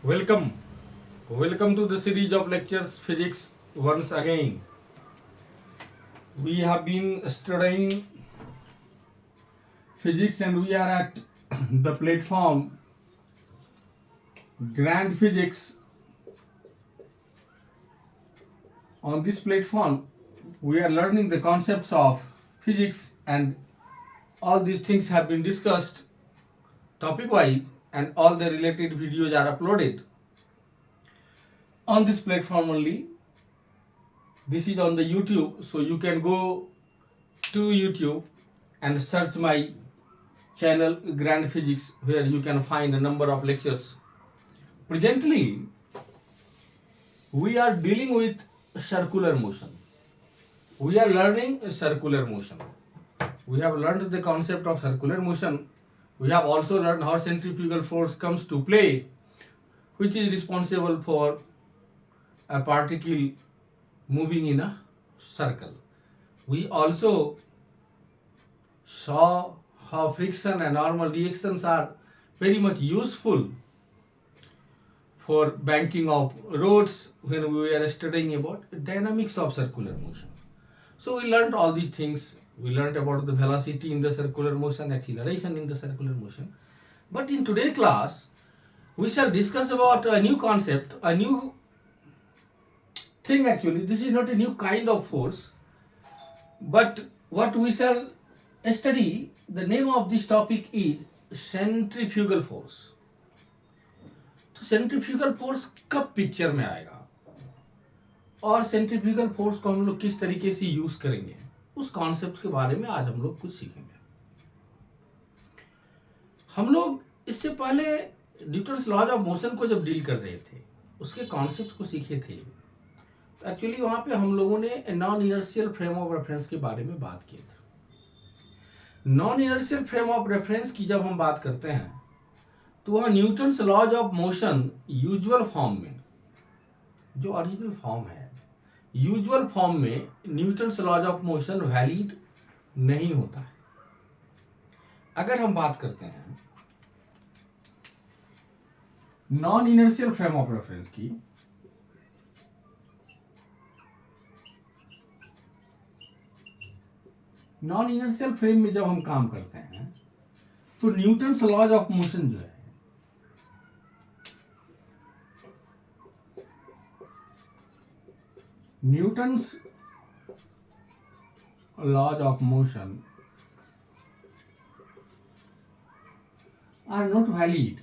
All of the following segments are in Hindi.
Welcome. Welcome to the series of lectures physics once again. We have been studying physics and we are at the platform Grand Physics. On this platform, we are learning the concepts of physics and all these things have been discussed topic wise and all the related videos are uploaded on this platform only. This is on the YouTube, so you can go to YouTube and search my channel Grand Physics, where you can find a number of lectures. Presently, we are dealing with circular motion. We are learning circular motion. We have learned the concept of circular motion. We have also learned how centrifugal force comes to play, which is responsible for a particle moving in a circle. We also saw how friction and normal reactions are very much useful for banking of roads when we were studying about dynamics of circular motion. So we learned all these things. We learned about the velocity in the circular motion, acceleration in the circular motion. But in today's class, we shall discuss about a new concept, a new thing actually. This is not a new kind of force, but what we shall study, the name of this topic is centrifugal force. तो सेंट्रीफ्यूगल फोर्स कब पिक्चर में आएगा और सेंट्रीफ्यूगल फोर्स को हम लोग किस तरीके से यूज करेंगे, उस कॉन्सेप्ट के बारे में आज हम लोग कुछ सीखेंगे. हम लोग इससे पहले न्यूटन्स लॉज ऑफ मोशन को जब डील कर रहे थे, उसके कॉन्सेप्ट को सीखे थे. तो एक्चुअली वहां पे हम लोगों ने non inertial frame of reference के बारे में बात की थी. Non inertial frame of reference की जब हम बात करते हैं तो वह Newton's laws of motion usual form में, जो ओरिजिनल फॉर्म है, यूजुअल फॉर्म में Newton's laws of motion valid नहीं होता है. अगर हम बात करते हैं non inertial frame of reference की, नॉन इनर्शियल फ्रेम में जब हम काम करते हैं तो न्यूटन्स लॉज ऑफ मोशन जो है, Newton's laws of motion are not valid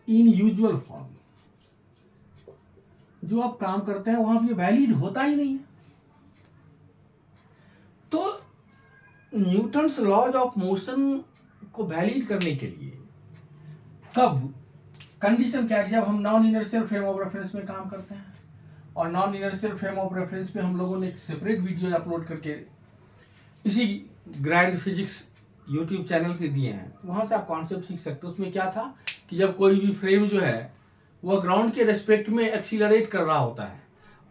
in usual form. जो आप काम करते हैं वहां पर वैलिड होता ही नहीं है. तो न्यूटन्स लॉज ऑफ मोशन को वैलिड करने के लिए कब कंडीशन क्या है, जब हम non inertial frame of reference में काम करते हैं. और non inertial frame of reference पे हम लोगों ने एक सेपरेट वीडियो अपलोड करके इसी ग्रैंड फिजिक्स यूट्यूब चैनल पे दिए हैं. वहां से आप कॉन्सेप्ट सीख सकते हो. उसमें क्या था कि जब कोई भी फ्रेम जो है वह ग्राउंड के रेस्पेक्ट में एक्सीलरेट कर रहा होता है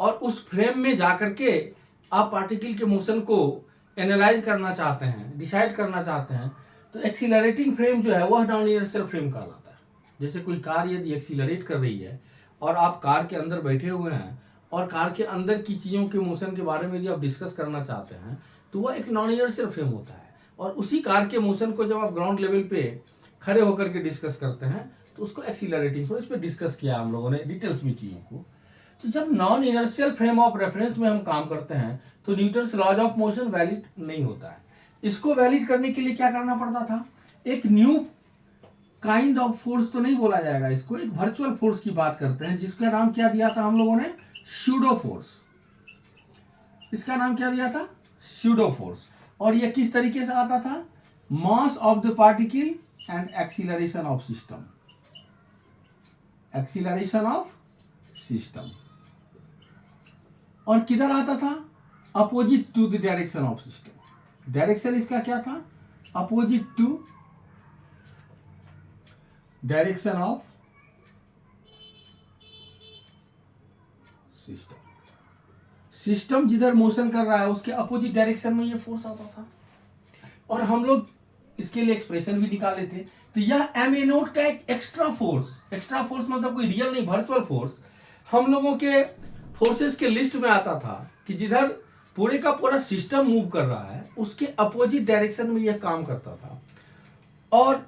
और उस फ्रेम में जाकर के आप पार्टिकल के मोशन को एनालाइज करना चाहते हैं, डिसाइड करना चाहते हैं, तो एक्सीलरेटिंग फ्रेम जो है वह नॉन इनर्शियल फ्रेम कहलाता है. जैसे कोई कार यदि एक्सीलरेट कर रही है और आप कार के अंदर बैठे हुए हैं और कार के अंदर की चीज़ों के मोशन के बारे में यदि आप डिस्कस करना चाहते हैं तो वह एक नॉन इनर्शियल फ्रेम होता है. और उसी कार के मोशन को जब आप ग्राउंड लेवल पे खड़े होकर के डिस्कस करते हैं तो उसको एक्सीलरेटिंग फ्रेम, इस पर डिस्कस किया हम लोगों ने डिटेल्स में चीज़ों को. तो जब non inertial frame of reference में हम काम करते हैं तो Newton's laws of motion valid नहीं होता है. इसको वैलिड करने के लिए क्या करना पड़ता था, एक न्यू काइंड ऑफ फोर्स तो नहीं बोला जाएगा इसको, एक वर्चुअल फोर्स की बात करते हैं जिसका नाम क्या दिया था हम लोगों ने, स्यूडो फोर्स. इसका नाम क्या दिया था, स्यूडो फोर्स. और यह किस तरीके से आता था, mass of the particle and acceleration of system, acceleration of system. और किधर आता था, opposite to the direction of system. Direction इसका क्या था, opposite to direction of system. System जिधर मोशन कर रहा है उसके अपोजिट डायरेक्शन में ये फोर्स आता था. और हम लोग इसके लिए एक्सप्रेशन भी निकाले थे। तो यह ma0 का एक एक्स्ट्रा फोर्स मतलब कोई रियल नहीं, वर्चुअल फोर्स हम लोगों के फोर्सेस के लिस्ट में आता था कि जिधर पूरे का पूरा सिस्टम मूव कर रहा है उसके अपोजिट डायरेक्शन में यह काम करता था। और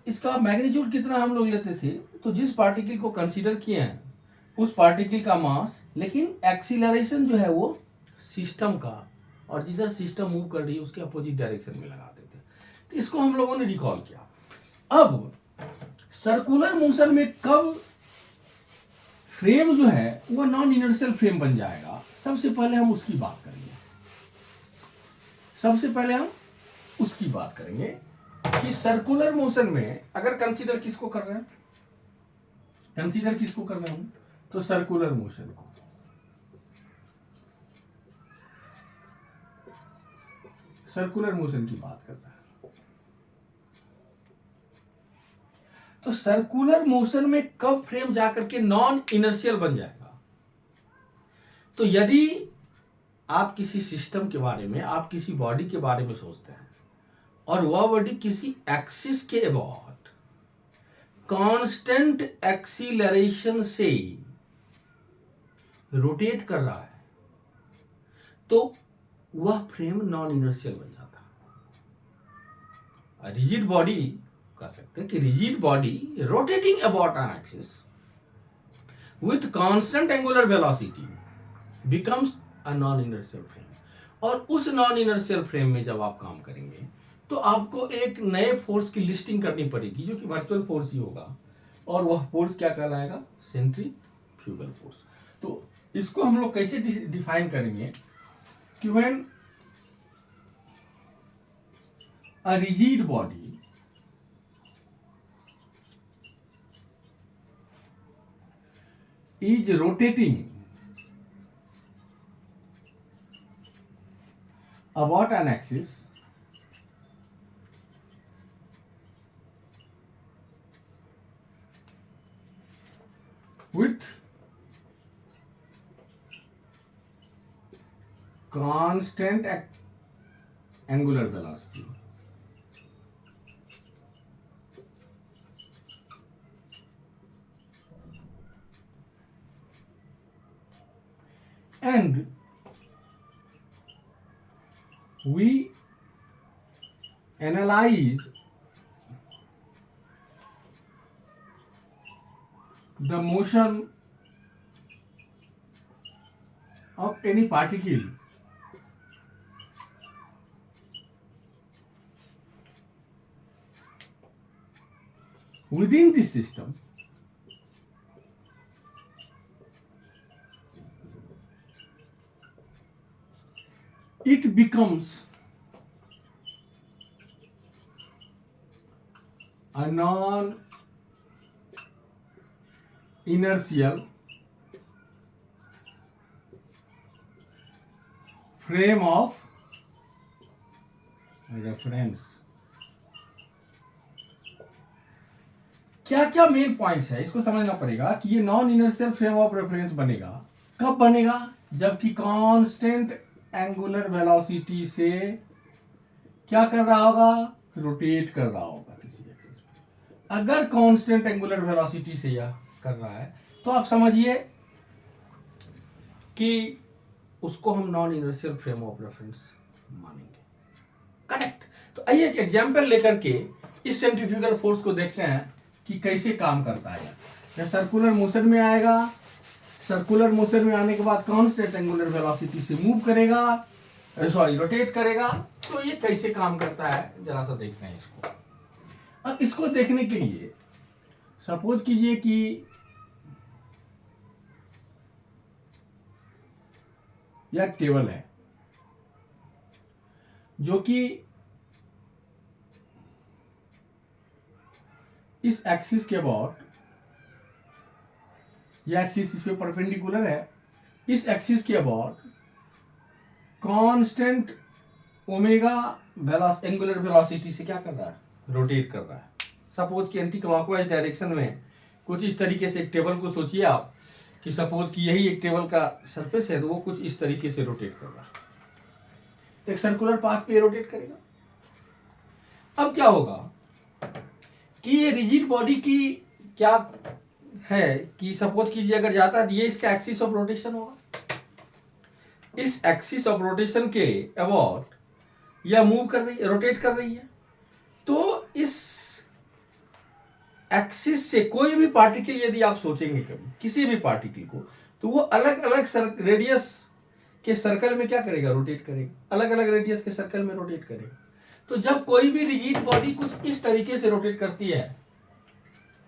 इसका मैग्नीट्यूड कितना हम लोग लेते थे, तो जिस पार्टिकल को कंसीडर किए हैं उस पार्टिकल का मास, लेकिन एक्सीलरेशन जो है वो सिस्टम का, और जिधर सिस्टम मूव कर रही है उसके अपोजिट डायरेक्शन में लगाते थे। तो इसको हम लोगों ने रिकॉल किया। अब सर्कुलर मोशन में कब फ्रेम जो है वो नॉन इनर्शियल फ्रेम बन जाएगा, सबसे पहले हम उसकी बात करेंगे। कि सर्कुलर मोशन में अगर कंसीडर किसको कर रहे हैं, तो सर्कुलर मोशन को, सर्कुलर मोशन की बात करता है। तो सर्कुलर मोशन में कब फ्रेम जाकर के नॉन इनर्शियल बन जाएगा, तो यदि आप किसी सिस्टम के बारे में, आप किसी बॉडी के बारे में सोचते हैं और वह बॉडी किसी एक्सिस के अबाउट कांस्टेंट एक्सीलरेशन से रोटेट कर रहा है, तो वह फ्रेम नॉन इनर्शियल बन जाता है। रिजिड बॉडी कह सकते हैं कि rigid body rotating about an axis with constant angular velocity becomes a non inertial frame. और उस नॉन इनर्शियल फ्रेम में जब आप काम करेंगे तो आपको एक नए फोर्स की लिस्टिंग करनी पड़ेगी जो कि वर्चुअल फोर्स ही होगा, और वह फोर्स क्या कहलाएगा, सेंट्रीफ्यूगल फोर्स। तो इसको हम लोग कैसे डिफाइन करेंगे कि when a rigid body is rotating about an axis with constant angular velocity, and we analyze the motion of any particle within this system, it becomes a non-inertial frame of reference। क्या क्या मेन पॉइंट्स है इसको समझना पड़ेगा कि ये non inertial frame of reference बनेगा। कब बनेगा, जबकि कांस्टेंट एंगुलर वेलोसिटी से क्या कर रहा होगा, रोटेट कर रहा होगा किसी एक्सिस पे। अगर कांस्टेंट एंगुलर वेलोसिटी से यह कर रहा है तो आप समझिए कि उसको हम non inertial frame of reference मानेंगे। करेक्ट। तो आइए एक एग्जांपल लेकर के इस सेंट्रीफ्यूगल फोर्स को देखते हैं कि कैसे काम करता है। यह सर्कुलर मोशन में आएगा, सर्कुलर मोशन में आने के बाद कांस्टेंट एंगुलर वेलोसिटी से मूव करेगा, रोटेट करेगा। तो ये कैसे काम करता है जरा सा देखते हैं इसको। अब इसको देखने के लिए सपोज कीजिए कि यह टेबल है जो कि इस एक्सिस के अबाउट, यह एक्सिस इस पे परपेंडिकुलर है, इस एक्सिस के about constant omega angular velocity से क्या कर रहा है, रोटेट कर रहा है। सपोज कि एंटी क्लॉकवाइज डायरेक्शन में कुछ इस तरीके से एक टेबल को सोचिए आप कि सपोज कि यही एक टेबल का सरफेस है, तो वो कुछ इस तरीके से रोटेट कर रहा है, तो एक सर्कुलर पाथ पे रोटेट करेगा। अब क्या होगा कि ये रिजिड बॉडी की क्या है कि सपोज कीजिए अगर जाता है, ये इसका एक्सिस ऑफ रोटेशन होगा, इस एक्सिस ऑफ रोटेशन के अबाउट यह मूव कर रही है, रोटेट कर रही है। तो इस एक्सिस से कोई भी पार्टिकल यदि आप सोचेंगे कभी किसी भी पार्टिकल को, तो वो अलग अलग रेडियस के सर्कल में क्या करेगा, रोटेट करेगा, अलग अलग रेडियस के सर्कल में रोटेट करेगा। तो जब कोई भी रिजिड बॉडी कुछ इस तरीके से रोटेट करती है,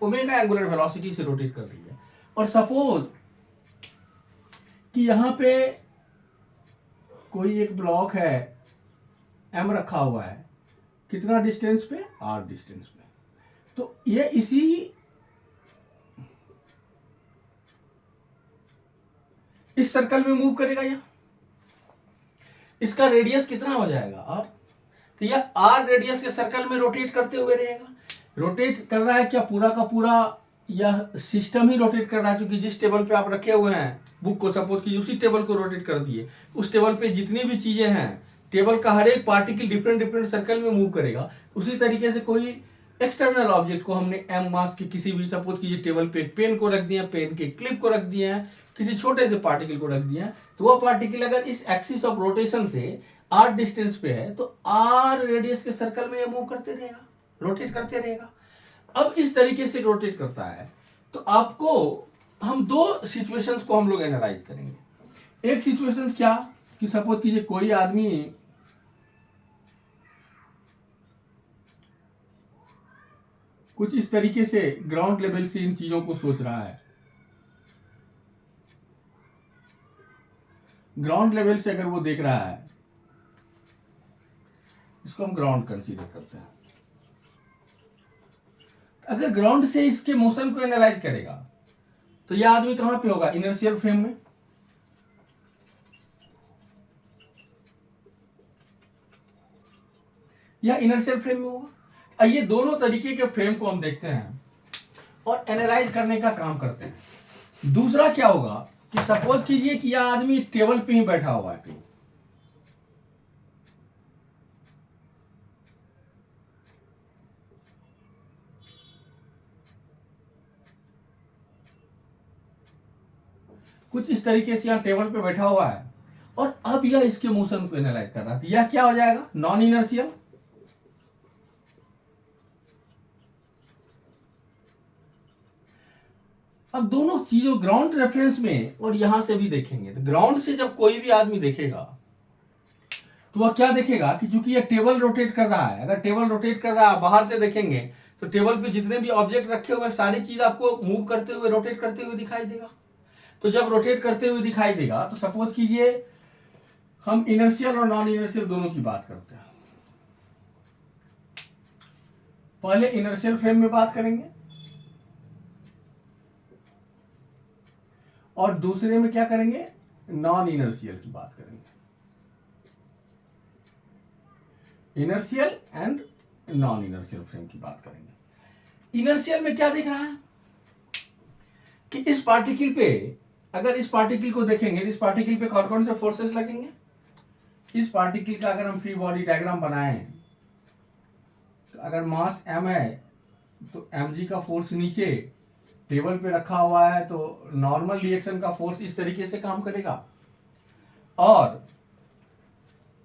ओमेगा एंगुलर वेलोसिटी से रोटेट कर रही है, और सपोज कि यहां पे कोई एक ब्लॉक है, एम रखा हुआ है, कितना डिस्टेंस पे, आर डिस्टेंस पे, तो ये इस सर्कल में मूव करेगा, या इसका रेडियस कितना हो जाएगा, आर। तो यह आर रेडियस के सर्कल में रोटेट करते हुए रहेगा। रोटेट कर रहा है क्या, पूरा का पूरा यह सिस्टम ही रोटेट कर रहा है, क्योंकि जिस टेबल पे आप रखे हुए हैं बुक को, सपोज कीजिए उसी टेबल को रोटेट कर दिए, उस टेबल पे जितनी भी चीजें हैं, टेबल का हर एक पार्टिकल डिफरेंट डिफरेंट सर्कल में मूव करेगा। उसी तरीके से कोई एक्सटर्नल ऑब्जेक्ट को हमने एम मास के किसी भी, सपोज कीजिए टेबल पे पेन को रख दिया, पेन के क्लिप को रख दिए हैं, किसी छोटे से पार्टिकल को रख दिया, तो वह पार्टिकल अगर इस एक्सिस ऑफ रोटेशन से आर डिस्टेंस पे है, तो आर रेडियस के सर्कल में यह मूव करते रहेगा, रोटेट करते रहेगा। अब इस तरीके से रोटेट करता है, तो आपको हम दो सिचुएशंस को हम लोग एनालाइज करेंगे। एक सिचुएशन क्या कि सपोज कीजिए कोई आदमी कुछ इस तरीके से ग्राउंड लेवल से इन चीजों को सोच रहा है, ग्राउंड लेवल से अगर वो देख रहा है, इसको हम ग्राउंड कंसीडर करते हैं। अगर ग्राउंड से इसके मोशन को एनालाइज करेगा, तो यह आदमी कहां पे होगा, इनर्शियल फ्रेम में, या इनर्शियल फ्रेम में होगा। ये दोनों तरीके के फ्रेम को हम देखते हैं और एनालाइज करने का काम करते हैं। दूसरा क्या होगा कि सपोज कीजिए कि यह आदमी टेबल पे ही बैठा हुआ है कहीं, कुछ इस तरीके से यहां टेबल पे बैठा हुआ है, और अब यह इसके मोशन को एनालाइज कर रहा था, यह क्या हो जाएगा, नॉन इनर्शियल। अब दोनों चीजों ग्राउंड रेफरेंस में और यहां से भी देखेंगे, तो ग्राउंड से जब कोई भी आदमी देखेगा, तो वह क्या देखेगा कि चूंकि यह टेबल रोटेट कर रहा है, अगर टेबल रोटेट कर रहा है, बाहर से देखेंगे तो टेबल पे जितने भी ऑब्जेक्ट रखे हुए हैं, सारी चीज आपको मूव करते हुए, रोटेट करते हुए दिखाई देगा। तो जब रोटेट करते हुए दिखाई देगा, तो सपोज कीजिए हम इनर्शियल और नॉन इनर्शियल दोनों की बात करते हैं। पहले इनर्शियल फ्रेम में बात करेंगे, और दूसरे में क्या करेंगे, नॉन इनर्शियल की बात करेंगे। Inertial and non inertial frame की बात करेंगे। इनर्शियल में क्या दिख रहा है कि इस पार्टिकल पे, अगर इस पार्टिकल को देखेंगे तो इस पार्टिकल पे कौन कौन से फोर्सेस लगेंगे। इस पार्टिकल का अगर हम फ्री बॉडी डायग्राम बनाएं, तो अगर मास m है, तो mg का फोर्स नीचे टेबल पे रखा हुआ है, तो नॉर्मल रिएक्शन का फोर्स इस तरीके से काम करेगा, और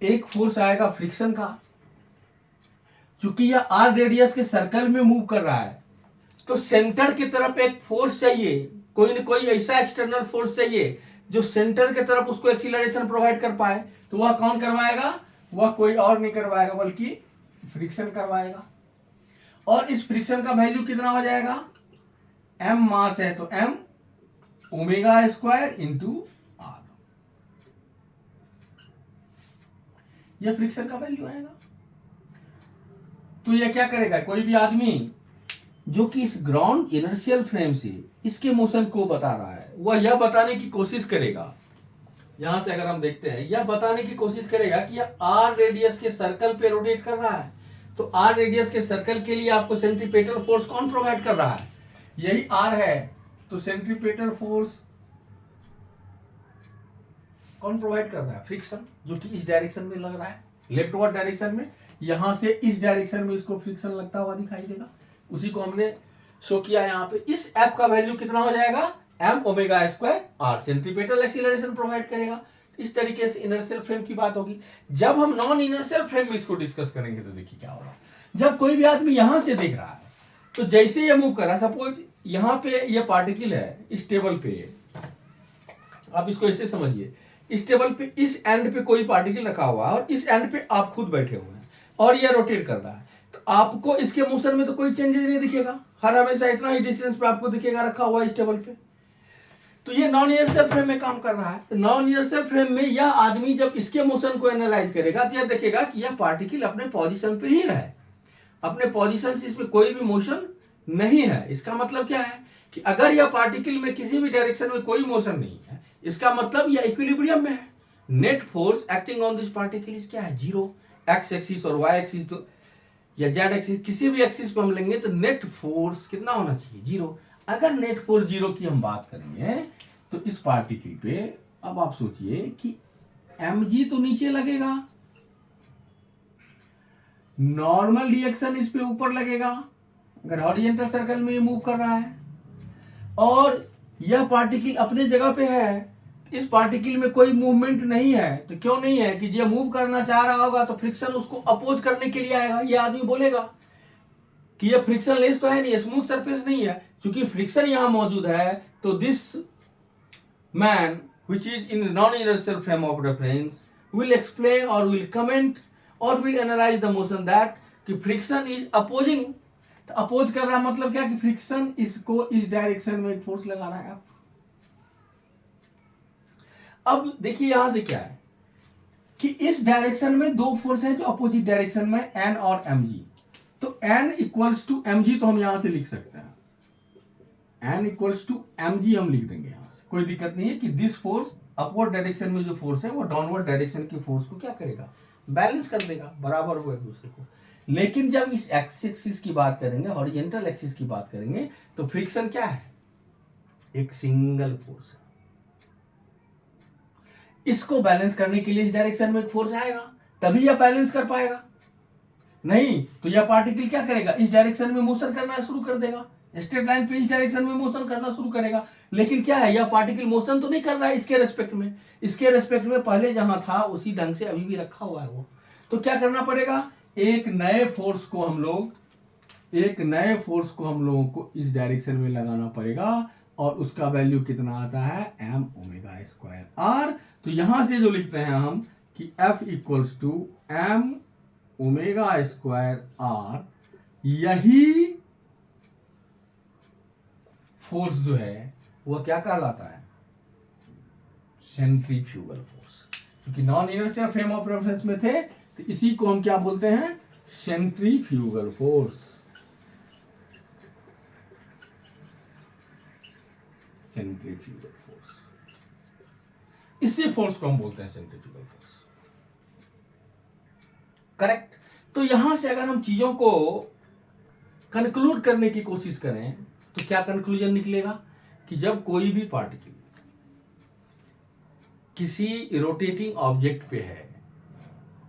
एक फोर्स आएगा फ्रिक्शन का। चूंकि यह आर रेडियस के सर्कल में मूव कर रहा है, तो सेंटर की तरफ एक फोर्स चाहिए, कोई न कोई ऐसा एक्सटर्नल फोर्स चाहिए जो सेंटर की तरफ उसको एक्सीलरेशन प्रोवाइड कर पाए। तो वह कौन करवाएगा, वह कोई और नहीं करवाएगा बल्कि फ्रिक्शन करवाएगा। और इस फ्रिक्शन का वैल्यू कितना हो जाएगा, m मास है तो m omega square into R, यह फ्रिक्शन का वैल्यू आएगा। तो यह क्या करेगा, कोई भी आदमी जो कि इस ग्राउंड इनर्शियल फ्रेम से इसके मोशन को बता रहा है, वह यह बताने की कोशिश करेगा, यहां से अगर हम देखते हैं, यह बताने की कोशिश करेगा कि यह आर रेडियस के सर्कल पे रोटेट कर रहा है। तो आर रेडियस के सर्कल के लिए आपको सेंट्रीपेटल फोर्स कौन प्रोवाइड कर रहा है, यही आर है। तो सेंट्रीपेटल फोर्स कौन प्रोवाइड कर रहा है, फ्रिक्शन, जो कि इस डायरेक्शन में लग रहा है, लेफ्टवर्ड डायरेक्शन में, यहां से इस डायरेक्शन में इसको फ्रिक्शन लगता हुआ दिखाई देगा। उसी को हमने शो किया यहाँ पे। इस एफ का वैल्यू कितना हो जाएगा, M omega square R, centripetal acceleration provide करेगा। इस तरीके से इनर्शियल फ्रेम की बात होगी। जब हम नॉन इनर्शियल फ्रेम में इसको डिस्कस करेंगे तो देखिए क्या होगा। जब कोई भी आदमी यहां से देख रहा है तो जैसे ये मूव कर रहा है, सपोज यहां पे ये पार्टिकल है इस टेबल पे, आप इसको ऐसे समझिए, इस टेबल पे इस एंड पे कोई पार्टिकल रखा हुआ है और इस एंड पे आप खुद बैठे हुए हैं और ये रोटेट कर रहा है, तो आपको इसके मोशन में तो कोई चेंजेस नहीं दिखेगा, हर हमेशा इतना ही डिस्टेंस पे आपको दिखेगा रखा हुआ इस टेबल पे। तो ये नॉन इनर्शियल फ्रेम में काम कर रहा है। तो नॉन इनर्शियल फ्रेम में यह आदमी जब इसके मोशन को एनालाइज करेगा तो यह देखेगा कि यह पार्टिकल अपने पोजीशन पे ही रहे, अपने पोजीशन से इसमें कोई भी मोशन नहीं है। इसका मतलब क्या है कि अगर यह पार्टिकल में किसी भी डायरेक्शन में कोई मोशन नहीं है, इसका मतलब यह इक्विलिब्रियम में है। Net force acting on this particle is क्या है, जीरो। एक्स एक्सिस और वाई एक्सिस तो या जेड एक्सिस किसी भी एक्सिस पे हम लेंगे तो नेट फोर्स कितना होना चाहिए, जीरो। अगर नेट फोर्स जीरो की हम बात करेंगे तो इस पार्टिकल पे अब आप सोचिए कि mg तो नीचे लगेगा, नॉर्मल रिएक्शन इस पे ऊपर लगेगा अगर हॉरिजॉन्टल सर्कल में ये मूव कर रहा है, और यह पार्टिकल अपने जगह पे है, इस पार्टिकल में कोई मूवमेंट नहीं है। तो क्यों नहीं है कि ये मूव करना चाह रहा होगा तो फ्रिक्शन उसको अपोज करने के लिए आएगा। ये आदमी बोलेगा कि ये फ्रिक्शन लेस तो है नहीं, स्मूथ सरफेस नहीं है। क्योंकि फ्रिक्शन यहां मौजूद है तो this man which is in non-inertial frame of reference will explain or will comment or will analyze the motion that कि friction is opposing। तो अपोज कर रहा मतलब क्या कि फ्रिक्शन इसको इस डायरेक्शन में एक फोर्स लगा रहा है। अब देखिए यहां से क्या है कि इस डायरेक्शन में दो फोर्स है जो अपोजिट डायरेक्शन में एन और mg। तो n इक्वल्स टू mg तो हम यहां से लिख सकते हैं, n इक्वल्स टू mg हम लिख देंगे यहां से, कोई दिक्कत नहीं है कि दिस फोर्स अपवर्ड डायरेक्शन में जो फोर्स है वो डाउनवर्ड डायरेक्शन की फोर्स को क्या करेगा, बैलेंस कर देगा, बराबर होगा एक दूसरे को। लेकिन जब इस एक्सिस की बात करेंगे, हॉरिजॉन्टल एक्सिस की बात करेंगे, तो फ्रिक्शन क्या है, एक सिंगल फोर्स है। इसको बैलेंस करने के लिए इस डायरेक्शन में एक फोर्स आएगा तभी यह बैलेंस कर पाएगा, नहीं तो यह पार्टिकल क्या करेगा, इस डायरेक्शन में मोशन करना शुरू कर देगा, स्ट्रेट लाइन पे इस डायरेक्शन में मोशन करना शुरू करेगा। लेकिन क्या है, यह पार्टिकल मोशन तो नहीं कर रहा है इसके रेस्पेक्ट में, इसके रेस्पेक्ट में पहले जहां था उसी ढंग से अभी भी रखा हुआ है वो। तो क्या करना पड़ेगा, एक नए फोर्स को हम लोगों को इस डायरेक्शन में लगाना पड़ेगा और उसका वैल्यू कितना आता है, एम ओमेगा स्क्वायर आर। तो यहां से जो लिखते हैं हम कि F equals to M omega square R, यही फोर्स जो है वह क्या कहलाता है, सेंट्रीफ्यूगल फोर्स। क्योंकि non inertial frame of reference में थे तो इसी को हम क्या बोलते हैं, सेंट्रीफ्यूगल फोर्स। सेंट्रीफ्यूगल फोर्स, इसी फोर्स को हम बोलते हैं सेंट्रीफ्यूगल फोर्स, करेक्ट। तो यहां से अगर हम चीजों को कंक्लूड करने की कोशिश करें तो क्या कंक्लूजन निकलेगा कि जब कोई भी पार्टिकल किसी रोटेटिंग ऑब्जेक्ट पे है,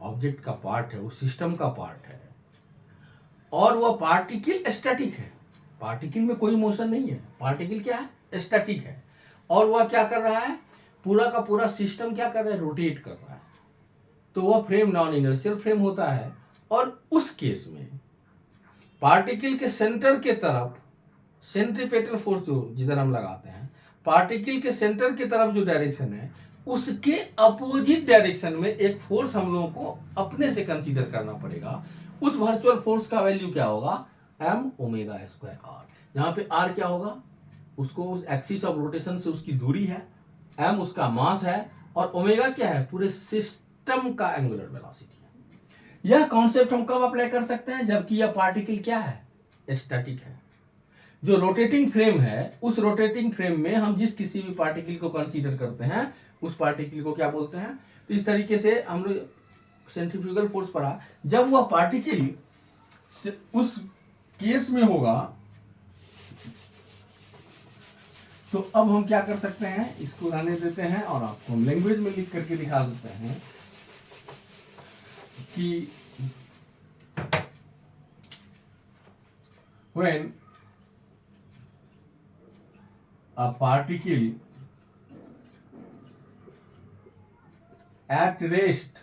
ऑब्जेक्ट का पार्ट है, वो सिस्टम का पार्ट है, और वह पार्टिकल स्टैटिक है, पार्टिकल में कोई मोशन नहीं है, पार्टिकल क्या है, स्टैटिक है, और वह क्या कर रहा है, पूरा का पूरा सिस्टम क्या कर रहा है, रोटेट कर रहा है, तो वह फ्रेम नॉन इनर्शियल फ्रेम होता है। और उस केस में पार्टिकल के सेंटर के तरफ सेंट्रीपेटल फोर्स जो जिधर हम लगाते हैं, पार्टिकल के सेंटर की तरफ जो डायरेक्शन है उसके अपोजिट डायरेक्शन में एक फोर्स हम लोगों को अपने से कंसीडर करना पड़ेगा। उस वर्चुअल फोर्स का वैल्यू क्या होगा, एम ओमेगा स्क्वायर आर। यहाँ पे आर क्या होगा, उसको उस एक्सिस ऑफ रोटेशन से उसकी दूरी है, एम उसका मास है, और ओमेगा क्या है, पूरे सिस्टम का एंगुलर वेलोसिटी है। यह कॉन्सेप्ट हम कब अप्लाई कर सकते हैं, जबकि यह पार्टिकल क्या है, स्टैटिक है। जो रोटेटिंग फ्रेम है, उस रोटेटिंग फ्रेम में हम जिस किसी भी पार्टिकल को कंसीडर करते हैं उस पार्टिकल को क्या बोलते हैं। तो इस तरीके से हम लोग सेंट्रीफ्यूगल फोर्स पढ़ा। जब वह पार्टिकल उस केस में होगा तो अब हम क्या कर सकते हैं, इसको रहने देते हैं और आपको हम लैंग्वेज में लिख करके दिखा देते हैं कि when a particle at rest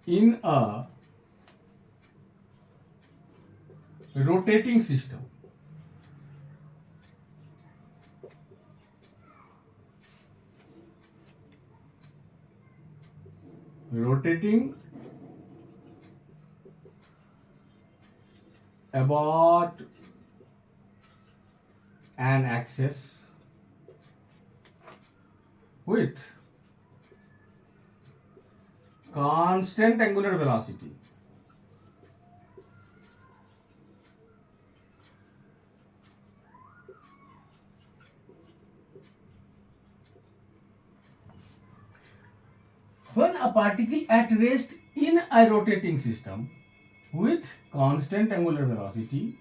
in a rotating system, rotating about an axis with constant angular velocity, when a particle at rest in a rotating system with constant angular velocity,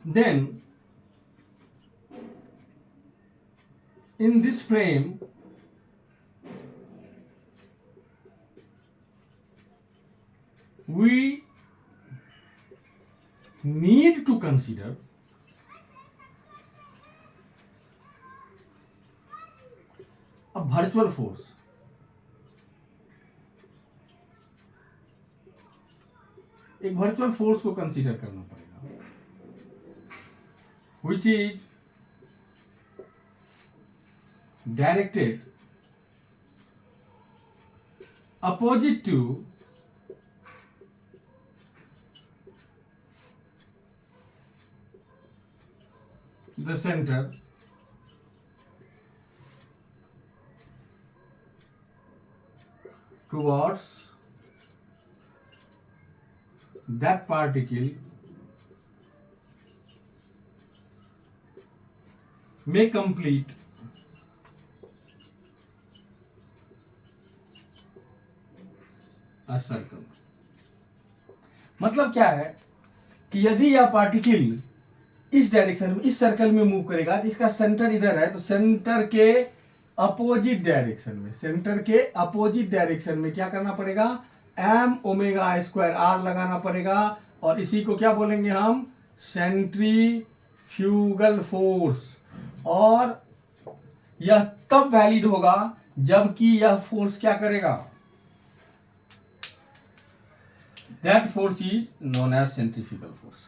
then in this frame we need to consider a virtual force, एक वर्चुअल फोर्स को कंसीडर करना पड़ेगा, which is directed opposite to the center towards that particle may complete a circle. मतलब क्या है कि यदि यह पार्टिकल इस डायरेक्शन में इस सर्कल में मूव करेगा तो इसका सेंटर इधर है, तो सेंटर के अपोजिट डायरेक्शन में, सेंटर के अपोजिट डायरेक्शन में क्या करना पड़ेगा, एम ओमेगा स्क्वायर आर लगाना पड़ेगा, और इसी को क्या बोलेंगे हम, सेंट्रीफ्यूगल फोर्स। और यह तब वैलिड होगा जबकि यह फोर्स क्या करेगा, that force is known as centrifugal force,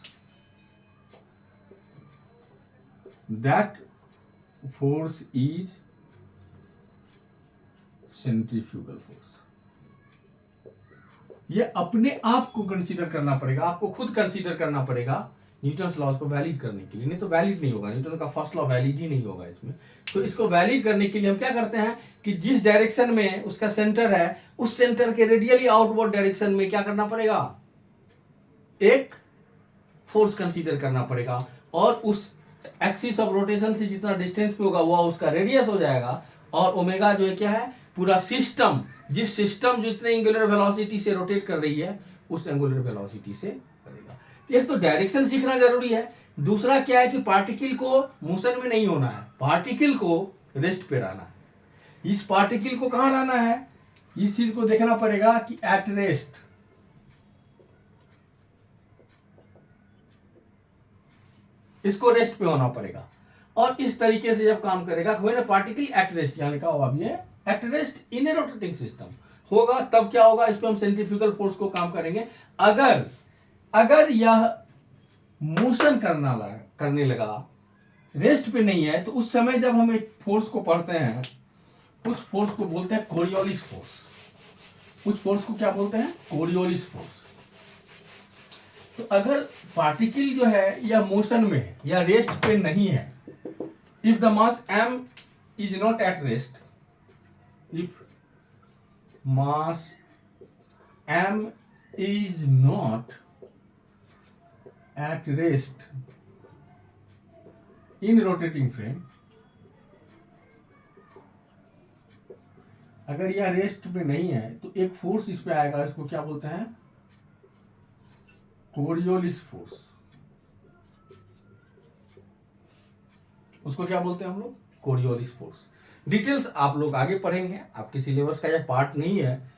that force is centrifugal force. ये अपने आप को कंसीडर करना पड़ेगा, आपको खुद कंसीडर करना पड़ेगा न्यूटन्स लॉज को वैलिड करने के लिए, नहीं तो वैलिड नहीं होगा, न्यूटन का फर्स्ट लॉ वैलिड ही नहीं होगा इसमें। तो इसको वैलिड करने के लिए हम क्या करते हैं कि जिस डायरेक्शन में उसका सेंटर है उस सेंटर के रेडियली आउटवर्ड डायरेक्शन में क्या करना पड़ेगा, एक फोर्स कंसीडर करना पड़ेगा, और उस एक्सिस ऑफ रोटेशन से जितना डिस्टेंस पे होगा वो उसका रेडियस हो जाएगा, और ओमेगा जो है क्या है, पूरा सिस्टम, जिस सिस्टम जितने एंगुलर वेलोसिटी से रोटेट कर रही है उस एंगुलर वेलोसिटी से करेगा। एक तो डायरेक्शन सीखना जरूरी है, दूसरा क्या है कि पार्टिकल को मोशन में नहीं होना है, पार्टिकल को रेस्ट पे रहना है। इस पार्टिकल को कहां रहना है, इस चीज को देखना पड़ेगा कि एट रेस्ट, इसको रेस्ट पे होना पड़ेगा। और इस तरीके से जब काम करेगा, when a particle at rest, यहां लिखा होगा, अभी है at rest in A rotating system होगा, तब क्या होगा, इस पे हम सेंट्रीफ्यूगल फोर्स को काम करेंगे। अगर यह मोशन करने लगा, रेस्ट पे नहीं है, तो उस समय जब हम एक फोर्स को पढ़ते हैं उस फोर्स को बोलते हैं कोरियोलिस फोर्स। उस फोर्स को क्या बोलते हैं, कोरियोलिस फोर्स। तो अगर पार्टिकल जो है या मोशन में है या रेस्ट पे नहीं है, if the mass m is not at rest, if mass m is not at rest in rotating frame, अगर यह रेस्ट पे नहीं है तो एक फोर्स इस पे आएगा, इसको क्या बोलते हैं, कोरियोलिस फोर्स। उसको क्या बोलते हैं हम लोग, कोरियोलिस फोर्स। डिटेल्स आप लोग आगे पढ़ेंगे, आपके सिलेबस का यह पार्ट नहीं है,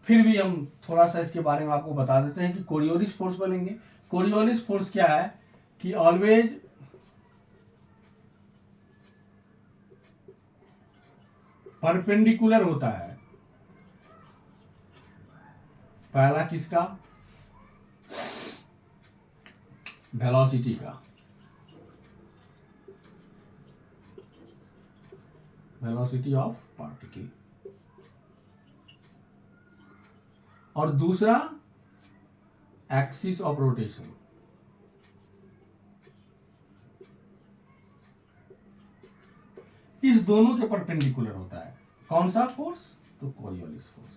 फिर भी हम थोड़ा सा इसके बारे में आपको बता देते हैं कि कोरियोलिस फोर्स बनेंगे। कोरियोलिस फोर्स क्या है कि ऑलवेज परपेंडिकुलर होता है। पहला किसका? वेलोसिटी का, वेलोसिटी ऑफ पार्टिकल। और दूसरा एक्सिस ऑफ रोटेशन। इस दोनों के परपेंडिकुलर होता है। कौन सा फोर्स? तो कोरियोलिस फोर्स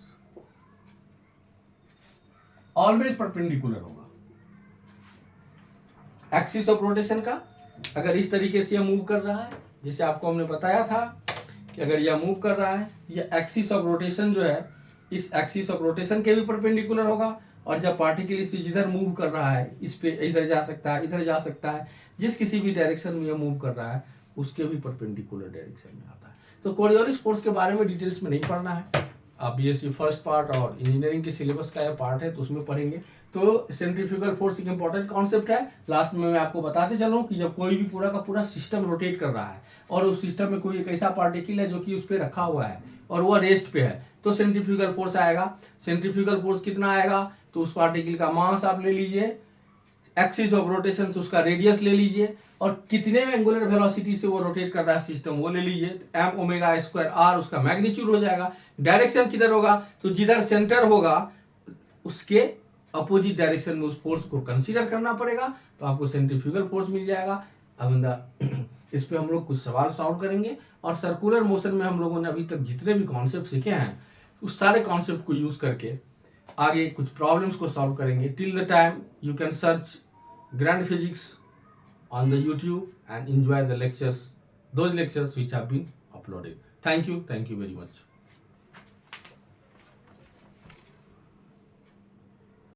ऑलवेज परपेंडिकुलर होगा। एक्सिस ऑफ रोटेशन का अगर इस तरीके से यह मूव कर रहा है, जैसे आपको हमने बताया था कि अगर यह मूव कर रहा है, यह एक्सिस ऑफ रोटेशन जो है, इस एक्सिस ऑफ रोटेशन के भी परपेंडिकुलर होगा। और जब पार्टिकल इस जिधर मूव कर रहा है, इस पे इधर जा सकता है, इधर जा सकता है, जिस किसी भी डायरेक्शन में यह मूव कर रहा है उसके भी परपेंडिकुलर डायरेक्शन में आता है। तो कोरियोलिस फोर्स के बारे में डिटेल्स में नहीं पढ़ना है, आप बीएससी फर्स्ट पार्ट और इंजीनियरिंग के सिलेबस का यह पार्ट है तो उसमें पढ़ेंगे। तो सेंट्रीफ्यूगल फोर्स एक इंपॉर्टेंट कॉन्सेप्ट है। लास्ट में मैं आपको बताते चलूं कि जब कोई भी पूरा का पूरा सिस्टम रोटेट कर रहा है और उस सिस्टम में कोई एक ऐसा पार्टिकल है जो कि उस पर रखा हुआ है और वह रेस्ट पे है, तो सेंट्रीफ्यूगल फोर्स आएगा। सेंट्रीफ्यूगल फोर्स कितना आएगा? तो उस पार्टिकल का मास आप ले लीजिए, एक्सिस ऑफ रोटेशन से उसका रेडियस ले लीजिए, और कितने एंगुलर वेलोसिटी से वो रोटेट कर रहा है सिस्टम वो ले लीजिए। तो एम ओमेगा स्क्वायर आर उसका मैग्नीट्यूड हो जाएगा। डायरेक्शन किधर होगा? तो जिधर सेंटर होगा उसके अपोजिट डायरेक्शन में उस फोर्स को कंसीडर करना पड़ेगा, तो आपको सेंट्रीफ्यूगल फोर्स मिल जाएगा। अब इस पे हम लोग कुछ सवाल सॉल्व करेंगे, और सर्कुलर मोशन में हम लोगों ने अभी तक जितने भी कॉन्सेप्ट सीखे हैं उस सारे कॉन्सेप्ट को यूज करके आगे कुछ प्रॉब्लम्स को सॉल्व करेंगे। Till the time you can search grand physics on the YouTube and enjoy the lectures, those lectures which have been uploaded. Thank you very much.